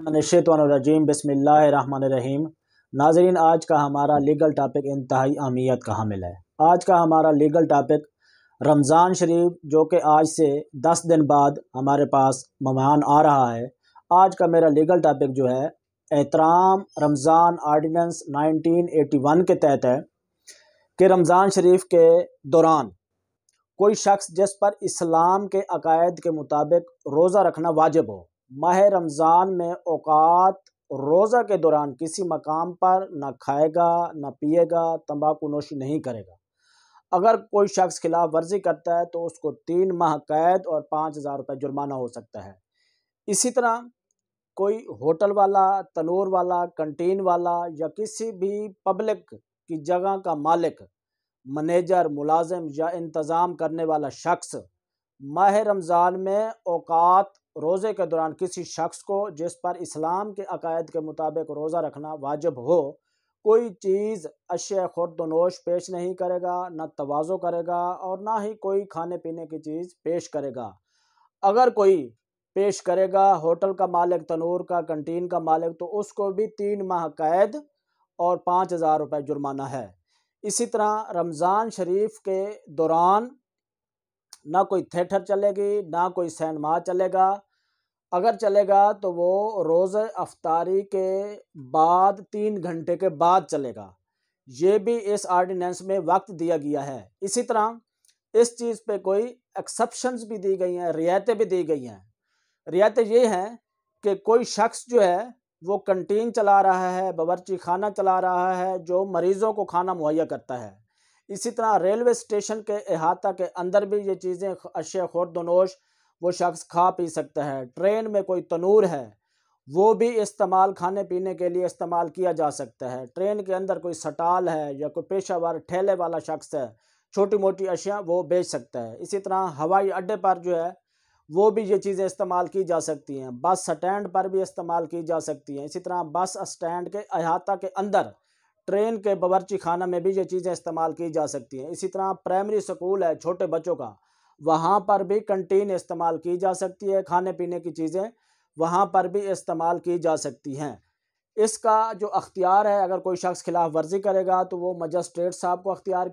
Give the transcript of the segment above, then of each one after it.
मिनश्शैतानिर्रजीम बिस्मिल्लाहिर्रहमानिर्रहीम। नाज़रीन, आज का हमारा लीगल टॉपिक इंतहाई अहमियत का हामिल है। आज का हमारा लीगल टॉपिक रमज़ान शरीफ, जो कि आज से 10 दिन बाद हमारे पास मेहमान आ रहा है। आज का मेरा लीगल टॉपिक जो है एहतराम रमज़ान आर्डिनेंस 1981 के तहत है कि रमज़ान शरीफ के दौरान कोई शख्स जिस पर इस्लाम के अकायद के मुताबिक रोज़ा रखना वाजिब हो, माह रमज़ान में औकात रोज़ा के दौरान किसी मकाम पर न खाएगा, न पिएगा, तंबाकू नोशी नहीं करेगा। अगर कोई शख्स खिलाफ वर्जी करता है तो उसको 3 माह कैद और 5,000 रुपये जुर्माना हो सकता है। इसी तरह कोई होटल वाला, तनूर वाला, कंटीन वाला या किसी भी पब्लिक की जगह का मालिक, मैनेजर, मुलाजिम या इंतज़ाम करने वाला शख्स माह रमज़ान में औकात रोज़े के दौरान किसी शख्स को जिस पर इस्लाम के अकायद के मुताबिक रोज़ा रखना वाजिब हो, कोई चीज़ अशिया खुर्दनोश पेश नहीं करेगा, न तवाज़ो करेगा और ना ही कोई खाने पीने की चीज़ पेश करेगा। अगर कोई पेश करेगा, होटल का मालिक, तनूर का, कंटीन का मालिक, तो उसको भी 3 माह कैद और 5,000 रुपये जुर्माना है। इसी तरह रमज़ान शरीफ के दौरान ना कोई थिएटर चलेगी, ना कोई सिनेमा चलेगा। अगर चलेगा तो वो रोज़े अफ्तारी के बाद 3 घंटे के बाद चलेगा। ये भी इस आर्डिनेंस में वक्त दिया गया है। इसी तरह इस चीज़ पे कोई एक्सेप्शंस भी दी गई हैं, रियायतें भी दी गई हैं। रियायतें ये हैं कि कोई शख्स जो है वो कंटीन चला रहा है, बावर्ची खाना चला रहा है जो मरीज़ों को खाना मुहैया करता है। इसी तरह रेलवे स्टेशन के अहाता के अंदर भी ये चीज़ें अशिया खुर्दनोश वो शख्स खा पी सकता है। ट्रेन में कोई तनूर है वो भी इस्तेमाल खाने पीने के लिए इस्तेमाल किया जा सकता है। ट्रेन के अंदर कोई स्टॉल है या कोई पेशावर ठेले वाला शख्स है, छोटी मोटी अशिया वो बेच सकता है। इसी तरह हवाई अड्डे पर जो है वो भी ये चीज़ें इस्तेमाल की जा सकती हैं। बस स्टैंड पर भी इस्तेमाल की जा सकती हैं। इसी तरह बस स्टैंड के अहाता के अंदर ट्रेन के बावर्ची खाना में भी ये चीज़ें इस्तेमाल की जा सकती हैं। इसी तरह प्राइमरी स्कूल है छोटे बच्चों का, वहाँ पर भी कंटीन इस्तेमाल की जा सकती है। खाने पीने की चीज़ें वहाँ पर भी इस्तेमाल की जा सकती हैं। इसका जो अख्तियार है, अगर कोई शख्स खिलाफ वर्जी करेगा तो वो मजिस्ट्रेट साहब को अख्तियार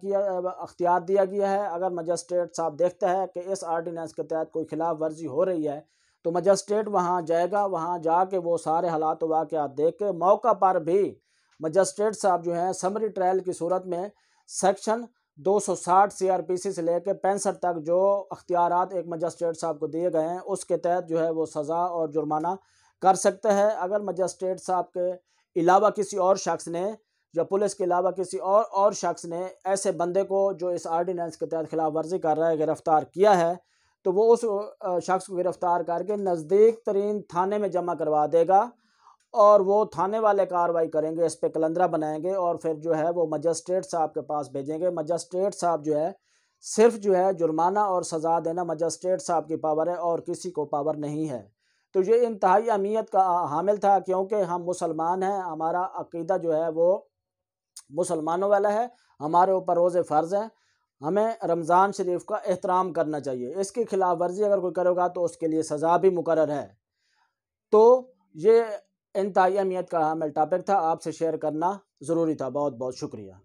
दिया गया है। अगर मजिस्ट्रेट साहब देखता है कि इस आर्डिनेंस के तहत कोई खिलाफ वर्जी हो रही है तो मजिस्ट्रेट वहाँ जाएगा। वहाँ जाके वो सारे हालात वाक़यात देख के मौका पर भी मजिस्ट्रेट साहब जो हैं समरी ट्रायल की सूरत में सेक्शन 260 CRPC से लेकर 65 तक जो अख्तियारात एक मजिस्ट्रेट साहब को दिए गए हैं उसके तहत जो है वो सज़ा और जुर्माना कर सकता है। अगर मजिस्ट्रेट साहब के अलावा किसी और शख्स ने या पुलिस के अलावा किसी और शख्स ने ऐसे बंदे को जो इस आर्डिनेंस के तहत खिलाफ वर्जी कर रहा है गिरफ़्तार किया है तो वो उस शख्स को गिरफ़्तार करके नज़दीक तरीन थाने में जमा करवा देगा और वो थाने वाले कार्रवाई करेंगे, इस पे कलंदरा बनाएंगे और फिर जो है वो मजिस्ट्रेट साहब के पास भेजेंगे। मजिस्ट्रेट साहब जो है सिर्फ जो है जुर्माना और सज़ा देना मजिस्ट्रेट साहब की पावर है और किसी को पावर नहीं है। तो ये इंतहाई अहमियत का हामिल था क्योंकि हम मुसलमान हैं, हमारा अकीदा जो है वो मुसलमानों वाला है, हमारे ऊपर रोज़े फ़र्ज़ हैं, हमें रमज़ान शरीफ का एहतराम करना चाहिए। इसकी खिलाफ वर्जी अगर कोई करेगा तो उसके लिए सज़ा भी मुकर्रर है। तो ये इंतहाई अहमियत का हामिल टॉपिक था, आपसे शेयर करना ज़रूरी था। बहुत बहुत शुक्रिया।